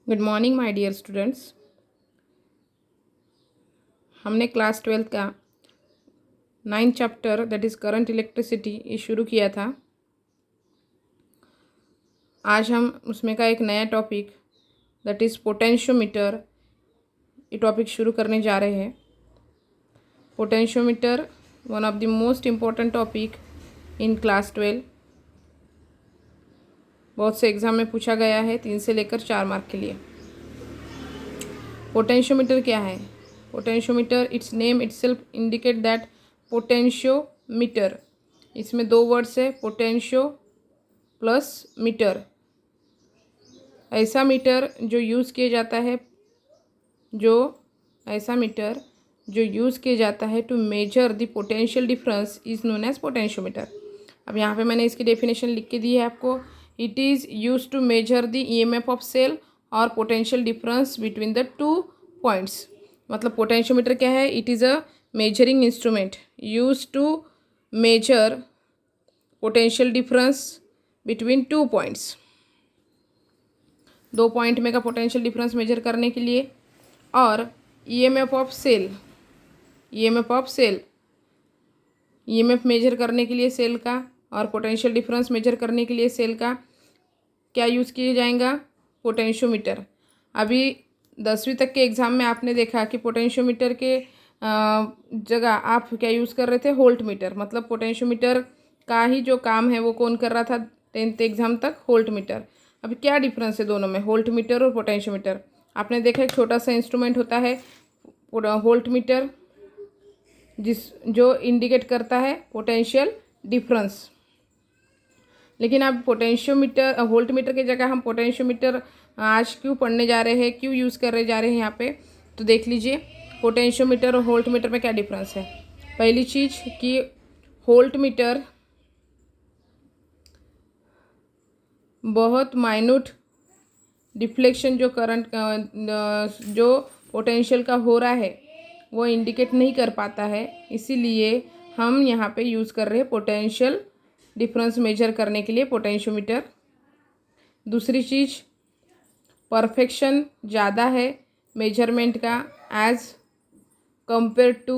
Good morning my dear students. हमने class 12th का 9th chapter that is current electricity ये शुरू किया था। आज हम उसमें का एक नया टॉपिक दैट इज़ पोटेंशियोमीटर ये टॉपिक शुरू करने जा रहे हैं। Potentiometer one of the most important topic in class 12। बहुत से एग्ज़ाम में पूछा गया है 3 से लेकर 4 मार्क के लिए। पोटेंशियोमीटर क्या है? Potentiometer its name itself indicate that potentiometer, इसमें 2 वर्ड्स है, पोटेंशियो प्लस मीटर। ऐसा मीटर जो यूज़ किया जाता है to measure the potential difference is known as potentiometer. अब यहाँ पे मैंने इसकी डेफिनेशन लिख के दी है आपको। It is use to measure the EMF of cell और potential difference between the 2 points. मतलब पोटेंशियोमीटर क्या है? It is a measuring instrument use to measure potential difference between 2 points. 2 point में का पोटेंशियल डिफरेंस मेजर करने के लिए, और EMF of cell EMF measure करने के लिए सेल का, और पोटेंशियल डिफरेंस मेजर करने के लिए सेल का क्या यूज़ किया जाएगा? पोटेंशियोमीटर। अभी 10वीं तक के एग्ज़ाम में आपने देखा कि पोटेंशियोमीटर के जगह आप क्या यूज़ कर रहे थे? Volt meter. मतलब पोटेंशियोमीटर का ही जो काम है वो कौन कर रहा था 10th एग्ज़ाम तक? Volt meter. अभी क्या डिफरेंस है दोनों में, वोल्ट मीटर और पोटेंशियोमीटर? आपने देखा एक छोटा सा इंस्ट्रूमेंट होता है वोल्ट मीटर, जो इंडिकेट करता है पोटेंशियल डिफरेंस। लेकिन अब पोटेंशियोमीटर वोल्ट मीटर की जगह हम पोटेंशियोमीटर आज क्यों पढ़ने जा रहे हैं, क्यों यूज़ करने जा रहे हैं यहाँ पे, तो देख लीजिए पोटेंशियोमीटर और वोल्ट मीटर में क्या डिफरेंस है। पहली चीज़ कि वोल्ट मीटर बहुत माइन्यूट डिफ्लेक्शन जो करंट जो पोटेंशियल का हो रहा है वो इंडिकेट नहीं कर पाता है, इसीलिए हम यहाँ पे यूज़ कर रहे हैं पोटेंशियल डिफरेंस मेजर करने के लिए पोटेंशियोमीटर। दूसरी चीज़, परफेक्शन ज़्यादा है मेजरमेंट का as compare to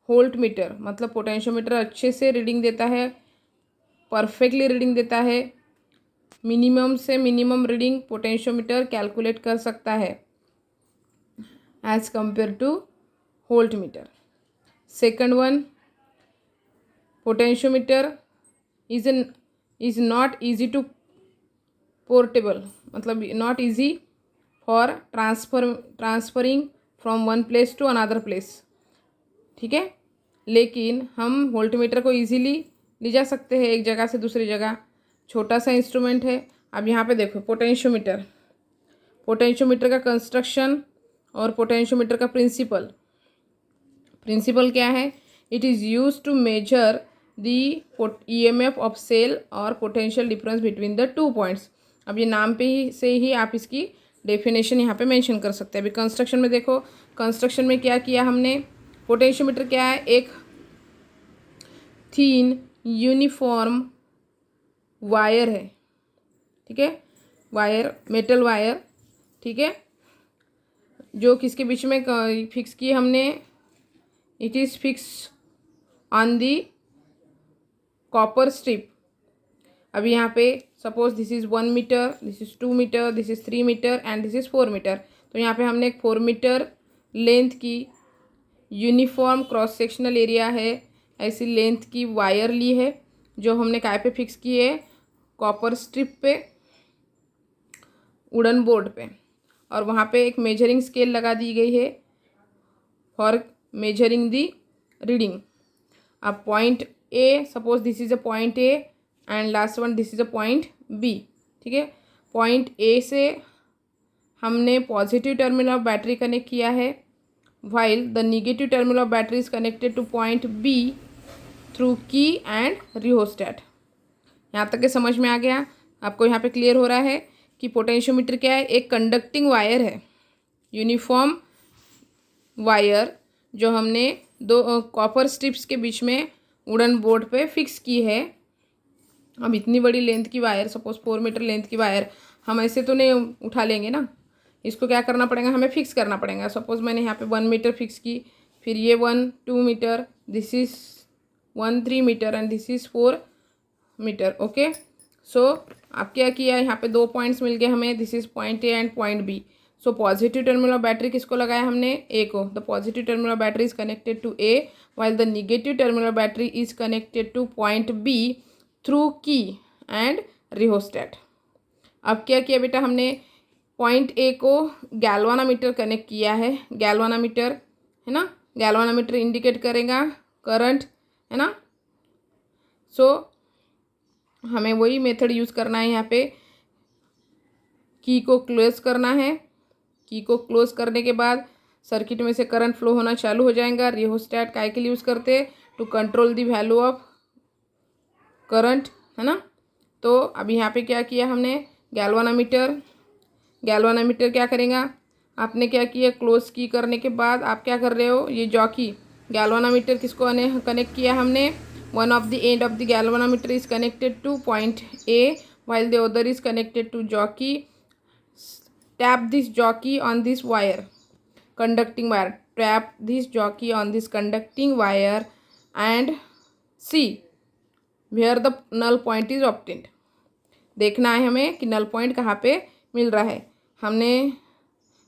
volt meter. मतलब पोटेंशियोमीटर अच्छे से रीडिंग देता है, परफेक्टली रीडिंग देता है। मिनिमम से मिनिमम रीडिंग पोटेंशियोमीटर कैलकुलेट कर सकता है as compare to volt meter. Second one, potentiometer is not easy to portable, मतलब not easy for transferring from one place to another place. ठीक है, लेकिन हम वोल्ट मीटर को ईजीली ले जा सकते हैं एक जगह से दूसरी जगह। छोटा सा इंस्ट्रूमेंट है। अब यहाँ पे देखो पोटेंशियोमीटर का कंस्ट्रक्शन और पोटेंशियोमीटर का प्रिंसिपल क्या है? It is use to measure the EMF of cell और potential difference between the 2 points. अब ये नाम पे ही से ही आप इसकी डेफिनेशन यहाँ पे मेंशन कर सकते हैं। अभी कंस्ट्रक्शन में देखो, कंस्ट्रक्शन में क्या किया हमने? पोटेंशियोमीटर क्या है? एक थीन यूनिफॉर्म वायर है, ठीक है, वायर, मेटल वायर, ठीक है, जो किसके बीच में फिक्स की हमने? It is fix on the copper strip. अभी यहाँ पे suppose this is 1 meter, this is 2 meter, this this 3 meter and this is 4 meter. तो यहाँ पे हमने एक 4 मीटर लेंथ की यूनिफॉर्म क्रॉस सेक्शनल एरिया है ऐसी लेंथ की वायर ली है, जो हमने काय पे फिक्स की है? कॉपर स्ट्रिप पे, वुडन बोर्ड पे। और वहाँ पे एक मेजरिंग स्केल लगा दी गई है फॉर मेजरिंग दी रीडिंग। अब point A, suppose this is a point A and last one this is a point B, ठीक है। पॉइंट ए से हमने positive terminal of battery connect किया है, while the negative terminal of battery is connected to point B through key and rheostat। यहाँ तक के समझ में आ गया आपको? यहाँ पे क्लियर हो रहा है कि पोटेंशियोमीटर क्या है? एक कंडक्टिंग वायर है, यूनिफॉर्म वायर, जो हमने 2 कॉपर स्ट्रिप्स के बीच में वुडन बोर्ड पे फिक्स की है। अब इतनी बड़ी लेंथ की वायर, सपोज 4 मीटर लेंथ की वायर हम ऐसे तो नहीं उठा लेंगे ना, इसको क्या करना पड़ेगा, हमें फिक्स करना पड़ेगा। सपोज मैंने यहाँ पे 1 मीटर फिक्स की, फिर ये 1 2 meter, this is 1 3 meter and this is 4 meter. Okay, so अब क्या किया, यहाँ पे 2 पॉइंट्स मिल गए हमें, this is point A and point B. So positive terminal of battery किसको लगाया हमने, ए को। The positive terminal of battery is connected to A while the negative terminal of battery is connected to point B through key and rheostat। अब क्या किया बेटा, हमने point A को गैल्वानामीटर कनेक्ट किया है। गैल्वानामीटर है ना, गैल्वानामीटर इंडिकेट करेगा करंट, है ना। सो हमें वही मेथड यूज़ करना है। यहाँ पे की को क्लोज करना है। की को क्लोज करने के बाद सर्किट में से करंट फ्लो होना चालू हो जाएगा। रिहोस्टैट काय के लिए यूज़ करते हैं, to control the value of current, है ना। तो अभी यहाँ पे क्या किया हमने, गैल्वानामीटर क्या करेगा, आपने क्या किया, क्लोज की करने के बाद आप क्या कर रहे हो, ये जॉकी गैल्वानामीटर किसको कनेक्ट किया हमने, one of the end of the galvanometer is connected to point A while the other is connected to jockey। Tap this jockey on this wire, conducting wire, tap this jockey on this conducting wire and see where the null point is obtained। देखना है हमें कि null point कहाँ पे मिल रहा है। हमने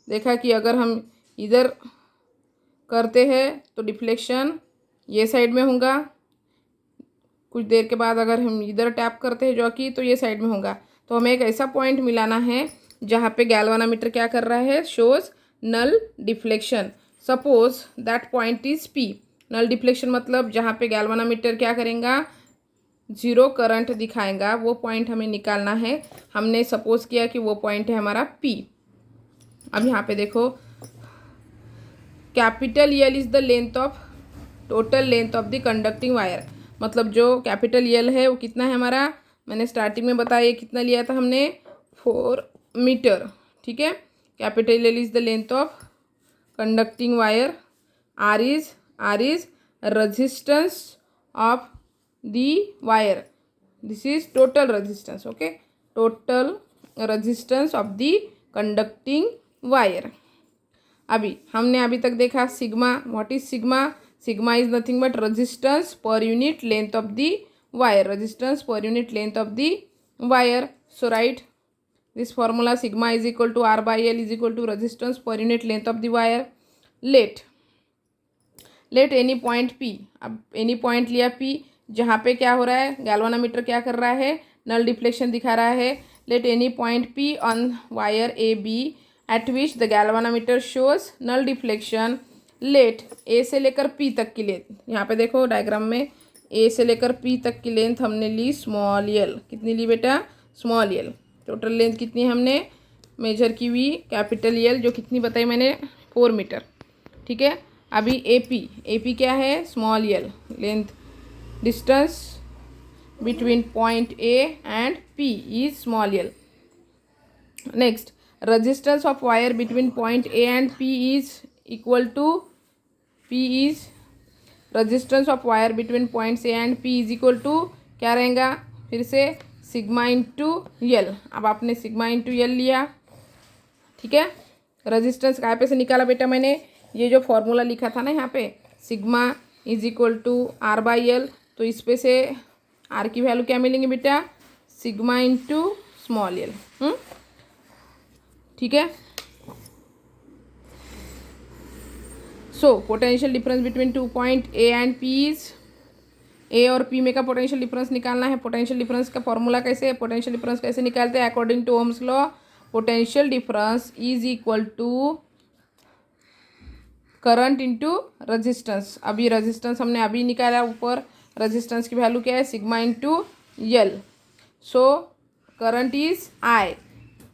देखा कि अगर हम इधर करते हैं तो डिफ्लेक्शन ये साइड में होगा, कुछ देर के बाद अगर हम इधर टैप करते हैं जॉकी तो ये साइड में होगा। तो हमें एक ऐसा पॉइंट मिलाना है जहाँ पे गैल्वानामीटर क्या कर रहा है, shows null deflection. Suppose that point is P. Null deflection मतलब जहाँ पे गैल्वानामीटर क्या करेगा, जीरो करंट दिखाएगा, वो पॉइंट हमें निकालना है। हमने सपोज किया कि वो पॉइंट है हमारा पी। अब यहाँ पे देखो, capital L is the length of total length of the conducting wire. मतलब जो कैपिटल यल है वो कितना है हमारा, मैंने स्टार्टिंग में बताया कितना लिया था हमने, 4 मीटर। ठीक है, capital L is the length of conducting wire. R is resistance of the wire, this is total resistance. Okay, total resistance of the conducting wire. हमने अभी तक देखा sigma. What is sigma, sigma is nothing but resistance per unit length of the wire, resistance per unit length of the wire। So write this formula, sigma is equal to r by l is equal to resistance per unit length of the wire। let any point p। अब any point लिया p जहाँ पे क्या हो रहा है, galvanometer क्या कर रहा है, नल डिफ्लेक्शन दिखा रहा है। let any point p on wire AB at which the galvanometer shows null deflection। Let A से लेकर पी तक की लेंथ, यहाँ पे देखो डायग्राम में ए से लेकर पी तक की लेंथ हमने ली स्मॉल यल। कितनी ली बेटा, स्मॉल यल। टोटल लेंथ कितनी हमने मेजर की हुई, कैपिटल यल जो कितनी बताई मैंने, 4 मीटर। ठीक है, अभी ए पी क्या है, small L. Length distance between point A and P is small L. Next, resistance of wire between point A and P is equal to, P is resistance of wire between points A and P is equal to क्या रहेगा, फिर से sigma into यल। अब आपने sigma into यल लिया। ठीक है, resistance कहाँ पे से निकाला बेटा मैंने, ये जो फॉर्मूला लिखा था ना यहाँ पे, sigma is equal to R by L. तो इस पे से आर की वैल्यू क्या मिलेंगे बेटा, सिग्मा इंटू स्मॉल यल। ठीक है, so potential difference between 2 point A and P is, A और पी में का पोटेंशियल डिफरेंस निकालना है। पोटेंशियल डिफरेंस का फॉर्मूला कैसे है, पोटेंशियल डिफरेंस कैसे निकालते हैं, according to Ohm's law potential difference is equal to current into resistance. अभी रेजिस्टेंस हमने अभी निकाला ऊपर, रेजिस्टेंस की वैल्यू क्या है, sigma into L. So current is I,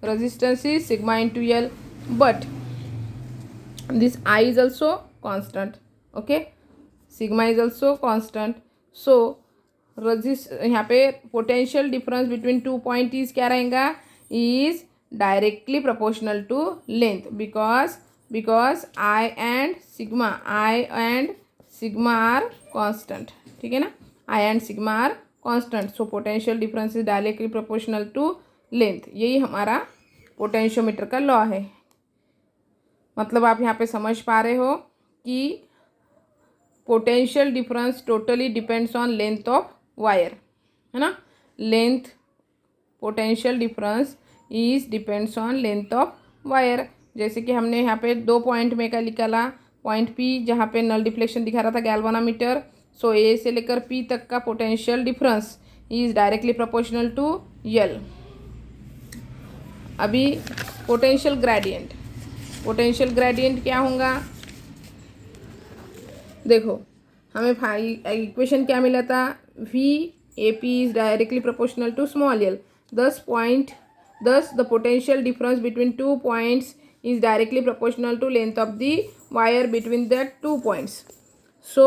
resistance is sigma into L, but this I is also constant। okay, sigma is also constant। so यहाँ पे potential difference between 2 point is क्या रहेगा, is directly proportional to length, because I and sigma are constant. ठीक है ना, I and sigma are constant. So potential difference is directly proportional to length. यही हमारा potentiometer का लॉ है। मतलब आप यहाँ पे समझ पा रहे हो कि potential difference totally depends on length of wire, है ना। Length, potential difference is depends on length of wire. जैसे कि हमने यहाँ पे 2 पॉइंट में का निकाला, पॉइंट पी जहाँ पे नल डिफ्लेक्शन दिखा रहा था गैल्वानोमीटर। सो ए से लेकर पी तक का potential difference is directly proportional to l. अभी पोटेंशियल ग्रेडियंट, पोटेंशियल ग्रेडियंट क्या होगा, देखो हमें इक्वेशन क्या मिला था, V A P is directly proportional to small L. Thus the potential difference between 2 points is directly proportional to length of the wire between the 2 points. So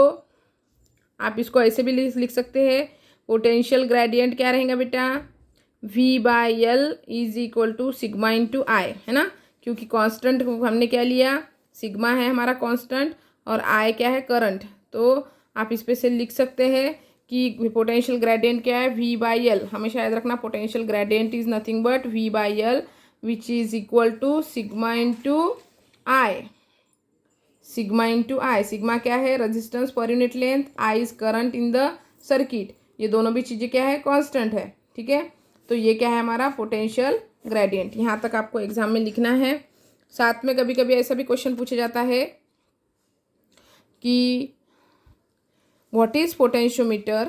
आप इसको ऐसे भी लिख सकते हैं, पोटेंशियल ग्रेडियंट क्या रहेगा बेटा, V by L is equal to sigma into I, है ना। क्योंकि कांस्टेंट हमने क्या लिया, सिग्मा है हमारा कांस्टेंट और आई क्या है, करंट। तो आप इस पे से लिख सकते हैं कि पोटेंशियल ग्रेडियंट क्या है, V बाई एल। हमेशा याद रखना potential gradient is nothing but V by L which is equal to sigma into I. Sigma into I, sigma क्या है, resistance per unit length, I is current in the circuit. ये दोनों भी चीज़ें क्या है, कांस्टेंट है, ठीक है। तो ये क्या है हमारा पोटेंशियल ग्रेडियंट। यहाँ तक आपको एग्जाम में लिखना है। साथ में कभी कभी ऐसा भी क्वेश्चन पूछा जाता है कि व्हाट इज पोटेंशियोमीटर,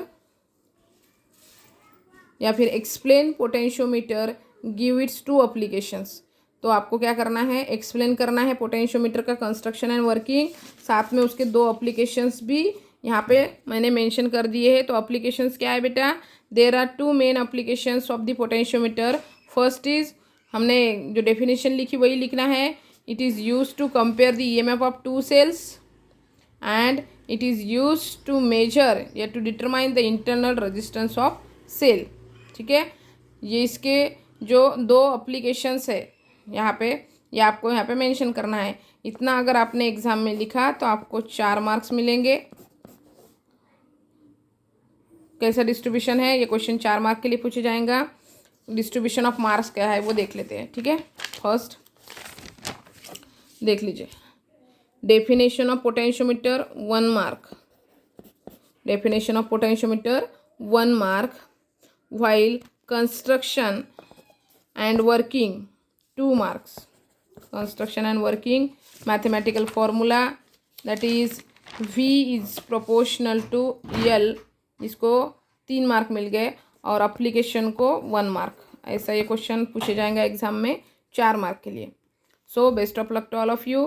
या फिर explain potentiometer, give its 2 applications. तो आपको क्या करना है, एक्सप्लेन करना है पोटेंशियोमीटर का कंस्ट्रक्शन एंड वर्किंग, साथ में उसके 2 एप्लीकेशंस भी यहाँ पे मैंने मेंशन कर दिए हैं। तो एप्लीकेशंस क्या है बेटा, there are 2 main applications of the potentiometer. First is, हमने जो डेफिनेशन लिखी वही लिखना है, it is use to compare the EMF of 2 cells and it is used to measure या to determine the internal resistance of cell, ठीक है। ये इसके जो 2 एप्लीकेशंस है यहाँ पे, ये आपको यहाँ पे मेंशन करना है। इतना अगर आपने एग्जाम में लिखा तो आपको 4 मार्क्स मिलेंगे। कैसा डिस्ट्रीब्यूशन है, ये क्वेश्चन 4 मार्क के लिए पूछा जाएगा। डिस्ट्रीब्यूशन ऑफ मार्क्स क्या है वो देख लेते हैं, ठीक है। फर्स्ट देख लीजिए, definition of potentiometer 1 mark, definition of potentiometer 1 mark, while construction and working 2 marks, construction and working mathematical formula that is V is proportional to L, इसको 3 मार्क मिल गए, और अप्लीकेशन को 1 मार्क। ऐसा ये क्वेश्चन पूछे जाएंगे एग्जाम में 4 मार्क के लिए। So best of luck to all of you.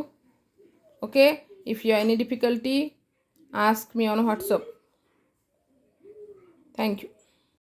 Okay, if you have any difficulty, ask me on WhatsApp. Thank you.